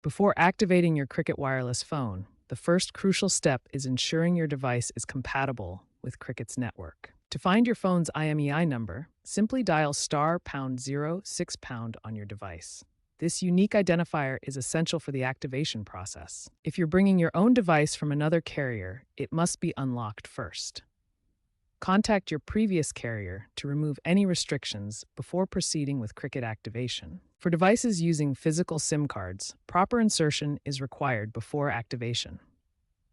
Before activating your Cricket wireless phone, the first crucial step is ensuring your device is compatible with Cricket's network. To find your phone's IMEI number, simply dial star pound 06 pound on your device. This unique identifier is essential for the activation process. If you're bringing your own device from another carrier, it must be unlocked first. Contact your previous carrier to remove any restrictions before proceeding with Cricket activation. For devices using physical SIM cards, proper insertion is required before activation.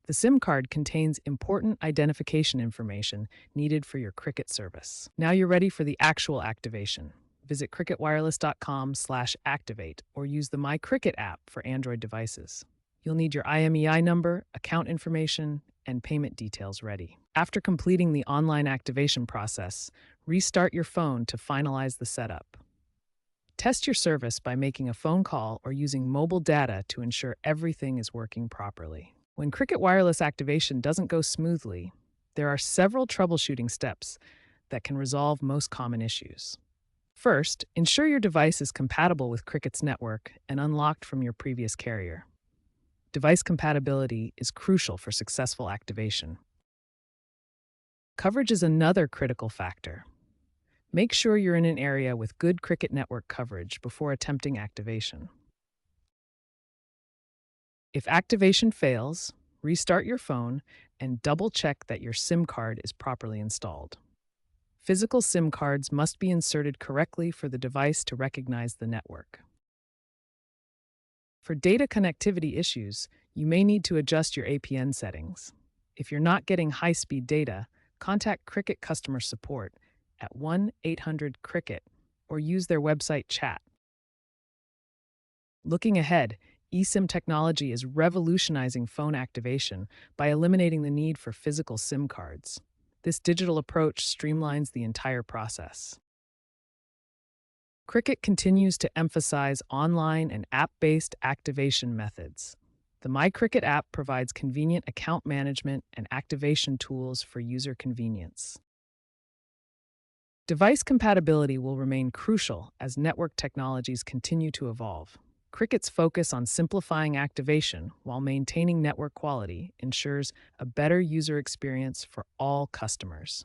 The SIM card contains important identification information needed for your Cricket service. Now you're ready for the actual activation. Visit cricketwireless.com/activate or use the My Cricket app for Android devices. You'll need your IMEI number, account information, and payment details ready. After completing the online activation process, restart your phone to finalize the setup. Test your service by making a phone call or using mobile data to ensure everything is working properly. When Cricket Wireless activation doesn't go smoothly, there are several troubleshooting steps that can resolve most common issues. First, ensure your device is compatible with Cricket's network and unlocked from your previous carrier. Device compatibility is crucial for successful activation. Coverage is another critical factor. Make sure you're in an area with good Cricket network coverage before attempting activation. If activation fails, restart your phone and double-check that your SIM card is properly installed. Physical SIM cards must be inserted correctly for the device to recognize the network. For data connectivity issues, you may need to adjust your APN settings. If you're not getting high-speed data, contact Cricket customer support at 1-800-CRICKET or use their website chat. Looking ahead, eSIM technology is revolutionizing phone activation by eliminating the need for physical SIM cards. This digital approach streamlines the entire process. Cricket continues to emphasize online and app-based activation methods. The My Cricket app provides convenient account management and activation tools for user convenience. Device compatibility will remain crucial as network technologies continue to evolve. Cricket's focus on simplifying activation while maintaining network quality ensures a better user experience for all customers.